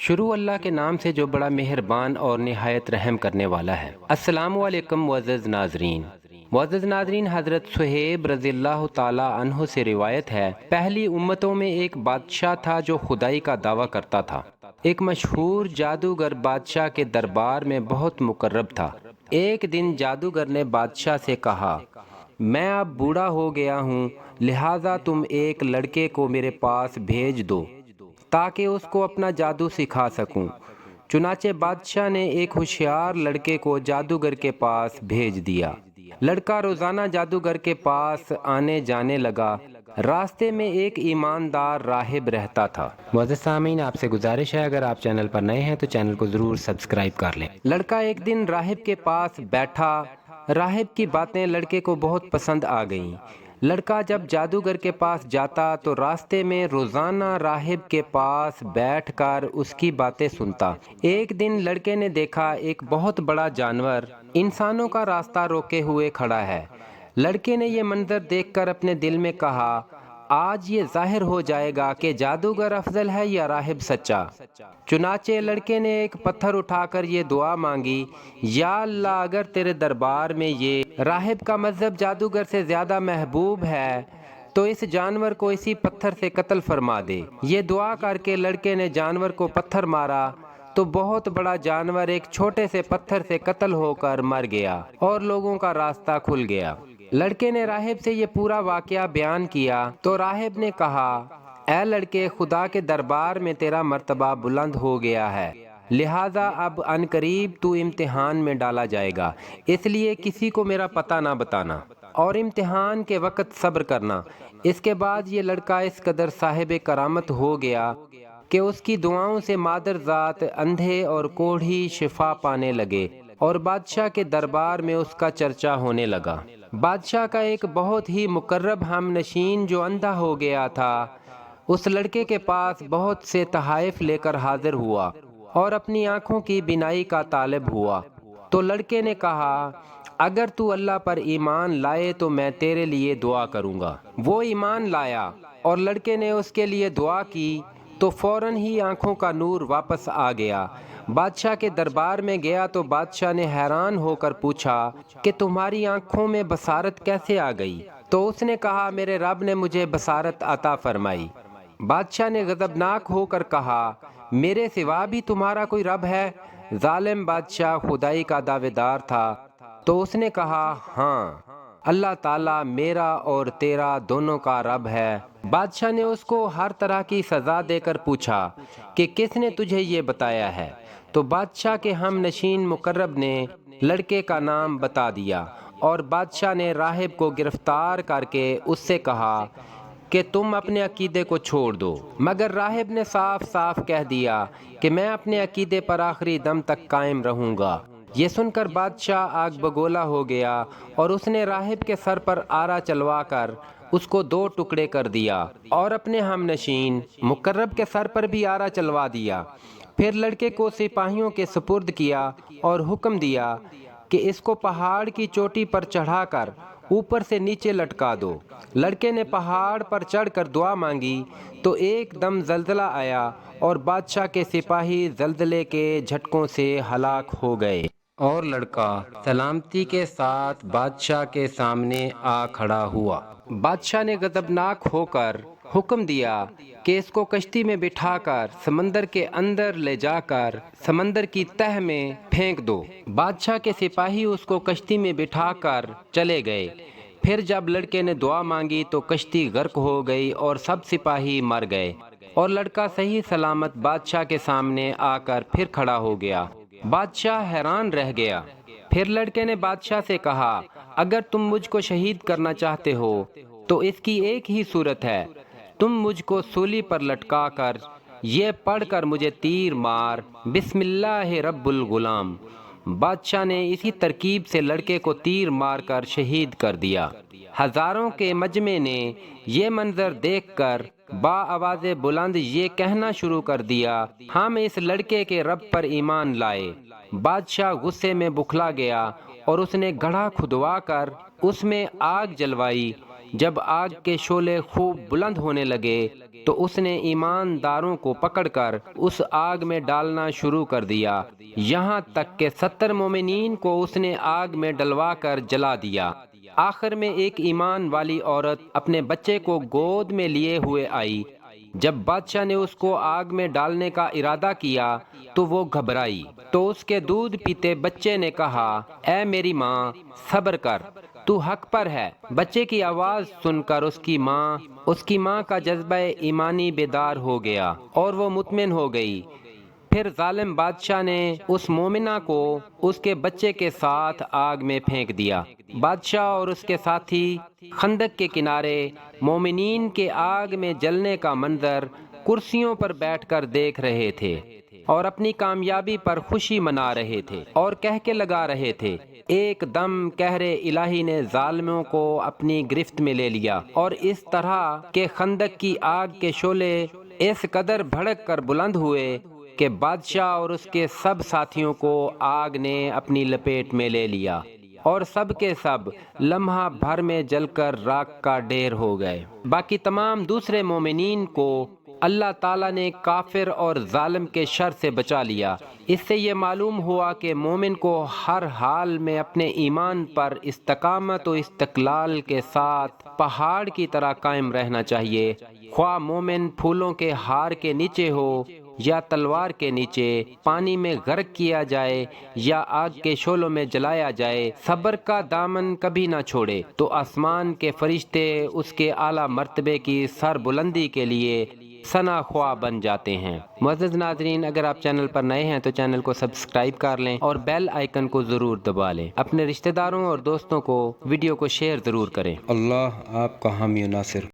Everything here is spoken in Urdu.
شروع اللہ کے نام سے جو بڑا مہربان اور نہایت رحم کرنے والا ہے۔ السلام علیکم معزز ناظرین، حضرت صہیب رضی اللہ تعالی عنہ سے روایت ہے، پہلی امتوں میں ایک بادشاہ تھا جو خدائی کا دعویٰ کرتا تھا۔ ایک مشہور جادوگر بادشاہ کے دربار میں بہت مقرب تھا۔ ایک دن جادوگر نے بادشاہ سے کہا، میں اب بوڑھا ہو گیا ہوں، لہٰذا تم ایک لڑکے کو میرے پاس بھیج دو تاکہ اس کو اپنا جادو سکھا سکوں۔ چنانچہ بادشاہ نے ایک ہوشیار لڑکے کو جادوگر کے پاس بھیج دیا۔ لڑکا روزانہ جادوگر کے پاس آنے جانے لگا۔ راستے میں ایک ایماندار راہب رہتا تھا۔ معزز سامعین، آپ سے گزارش ہے اگر آپ چینل پر نئے ہیں تو چینل کو ضرور سبسکرائب کر لیں۔ لڑکا ایک دن راہب کے پاس بیٹھا۔ راہب کی باتیں لڑکے کو بہت پسند آ گئیں۔ لڑکا جب جادوگر کے پاس جاتا تو راستے میں روزانہ راہب کے پاس بیٹھ کر اس کی باتیں سنتا۔ ایک دن لڑکے نے دیکھا ایک بہت بڑا جانور انسانوں کا راستہ روکے ہوئے کھڑا ہے۔ لڑکے نے یہ منظر دیکھ کر اپنے دل میں کہا، آج یہ ظاہر ہو جائے گا کہ جادوگر افضل ہے یا راہب سچا۔ چنانچہ لڑکے نے ایک پتھر اٹھا کر یہ دعا مانگی، یا اللہ، اگر تیرے دربار میں یہ راہب کا مذہب جادوگر سے زیادہ محبوب ہے تو اس جانور کو اسی پتھر سے قتل فرما دے۔ یہ دعا کر کے لڑکے نے جانور کو پتھر مارا تو بہت بڑا جانور ایک چھوٹے سے پتھر سے قتل ہو کر مر گیا اور لوگوں کا راستہ کھل گیا۔ لڑکے نے راہب سے یہ پورا واقعہ بیان کیا تو راہب نے کہا، اے لڑکے، خدا کے دربار میں تیرا مرتبہ بلند ہو گیا ہے، لہٰذا اب عنقریب تو امتحان میں ڈالا جائے گا، اس لیے کسی کو میرا پتہ نہ بتانا اور امتحان کے وقت صبر کرنا۔ اس کے بعد یہ لڑکا اس قدر صاحب کرامت ہو گیا کہ اس کی دعاؤں سے مادر ذات اندھے اور کوڑھی شفا پانے لگے اور بادشاہ کے دربار میں اس کا چرچا ہونے لگا۔ بادشاہ کا ایک بہت ہی مقرب ہم نشین جو اندھا ہو گیا تھا، اس لڑکے کے پاس بہت سے تحائف لے کر حاضر ہوا اور اپنی آنکھوں کی بینائی کا طالب ہوا۔ تو لڑکے نے کہا، اگر تو اللہ پر ایمان لائے تو میں تیرے لیے دعا کروں گا۔ وہ ایمان لایا اور لڑکے نے اس کے لیے دعا کی تو فوراً ہی آنکھوں کا نور واپس آ گیا۔ بادشاہ کے دربار میں گیا تو بادشاہ نے حیران ہو کر پوچھا کہ تمہاری آنکھوں میں بصارت کیسے آ گئی؟ تو اس نے کہا، میرے رب نے مجھے بصارت عطا فرمائی۔ بادشاہ نے غضبناک ہو کر کہا، میرے سوا بھی تمہارا کوئی رب ہے؟ ظالم بادشاہ خدائی کا دعوے دار تھا۔ تو اس نے کہا، ہاں، اللہ تعالیٰ میرا اور تیرا دونوں کا رب ہے۔ بادشاہ نے اس کو ہر طرح کی سزا دے کر پوچھا کہ کس نے تجھے یہ بتایا ہے؟ تو بادشاہ کے ہم نشین مقرب نے لڑکے کا نام بتا دیا اور بادشاہ نے راہب کو گرفتار کر کے اس سے کہا کہ تم اپنے عقیدے کو چھوڑ دو۔ مگر راہب نے صاف صاف کہہ دیا کہ میں اپنے عقیدے پر آخری دم تک قائم رہوں گا۔ یہ سن کر بادشاہ آگ بگولا ہو گیا اور اس نے راہب کے سر پر آرا چلوا کر اس کو دو ٹکڑے کر دیا اور اپنے ہم نشین مقرب کے سر پر بھی آرا چلوا دیا۔ پھر لڑکے کو سپاہیوں کے سپرد کیا اور حکم دیا کہ اس کو پہاڑ کی چوٹی پر چڑھا کر اوپر سے نیچے لٹکا دو۔ لڑکے نے پہاڑ پر چڑھ کر دعا مانگی تو ایک دم زلزلہ آیا اور بادشاہ کے سپاہی زلزلے کے جھٹکوں سے ہلاک ہو گئے اور لڑکا سلامتی کے ساتھ بادشاہ کے سامنے آ کھڑا ہوا۔ بادشاہ نے غضبناک ہو کر حکم دیا کہ اس کو کشتی میں بٹھا کر سمندر کے اندر لے جا کر سمندر کی تہہ میں پھینک دو۔ بادشاہ کے سپاہی اس کو کشتی میں بٹھا کر چلے گئے۔ پھر جب لڑکے نے دعا مانگی تو کشتی غرق ہو گئی اور سب سپاہی مر گئے اور لڑکا صحیح سلامت بادشاہ کے سامنے آ کر پھر کھڑا ہو گیا۔ بادشاہ حیران رہ گیا۔ پھر لڑکے نے بادشاہ سے کہا، اگر تم مجھ کو شہید کرنا چاہتے ہو تو اس کی ایک ہی صورت ہے، تم مجھ کو سولی پر لٹکا کر یہ پڑھ کر مجھے تیر مار، بسم اللہ رب الغلام۔ بادشاہ نے اسی ترکیب سے لڑکے کو تیر مار کر شہید کر دیا۔ ہزاروں کے مجمع نے یہ منظر دیکھ کر با آواز بلند یہ کہنا شروع کر دیا، ہم اس لڑکے کے رب پر ایمان لائے۔ بادشاہ غصے میں بکھلا گیا اور اس نے گڑھا کھدوا کر اس میں آگ جلوائی جب آگ کے شعلے خوب بلند ہونے لگے تو اس نے ایمانداروں کو پکڑ کر اس آگ میں ڈالنا شروع کر دیا، یہاں تک کہ 70 مومنین کو اس نے آگ میں ڈلوا کر جلا دیا۔ آخر میں ایک ایمان والی عورت اپنے بچے کو گود میں لیے ہوئے آئی۔ جب بادشاہ نے اس کو آگ میں ڈالنے کا ارادہ کیا تو وہ گھبرائی، تو اس کے دودھ پیتے بچے نے کہا، اے میری ماں، صبر کر، تو حق پر ہے۔ بچے کی آواز سن کر اس کی ماں کا جذبہ ایمانی بیدار ہو گیا اور وہ مطمئن ہو گئی۔ پھر ظالم بادشاہ نے اس مومنہ کو اس کے بچے کے ساتھ آگ میں پھینک دیا۔ بادشاہ اور اس کے ساتھی خندق کے کنارے مومنین کے آگ میں جلنے کا منظر کرسیوں پر بیٹھ کر دیکھ رہے تھے اور اپنی کامیابی پر خوشی منا رہے تھے اور کہہ لگا رہے تھے، ایک دم قہر الہی نے ظالموں کو اپنی گرفت میں لے لیا، اور اس طرح کہ خندق کی آگ کے شعلے اس قدر بھڑک کر بلند ہوئے کہ بادشاہ اور اس کے سب ساتھیوں کو آگ نے اپنی لپیٹ میں لے لیا، اور سب کے سب لمحہ بھر میں جل کر راکھ کا ڈھیر ہو گئے۔ باقی تمام دوسرے مومنین کو اللہ تعالیٰ نے کافر اور ظالم کے شر سے بچا لیا۔ اس سے یہ معلوم ہوا کہ مومن کو ہر حال میں اپنے ایمان پر استقامت و استقلال کے ساتھ پہاڑ کی طرح قائم رہنا چاہیے، خواہ مومن پھولوں کے ہار کے نیچے ہو یا تلوار کے نیچے، پانی میں غرق کیا جائے یا آگ کے شعلوں میں جلایا جائے، صبر کا دامن کبھی نہ چھوڑے تو آسمان کے فرشتے اس کے اعلیٰ مرتبے کی سر بلندی کے لیے ثنا خواہ بن جاتے ہیں۔ معزز ناظرین، اگر آپ چینل پر نئے ہیں تو چینل کو سبسکرائب کر لیں اور بیل آئیکن کو ضرور دبا لیں۔ اپنے رشتہ داروں اور دوستوں کو ویڈیو کو شیئر ضرور کریں۔ اللہ آپ کا حامی و ناصر۔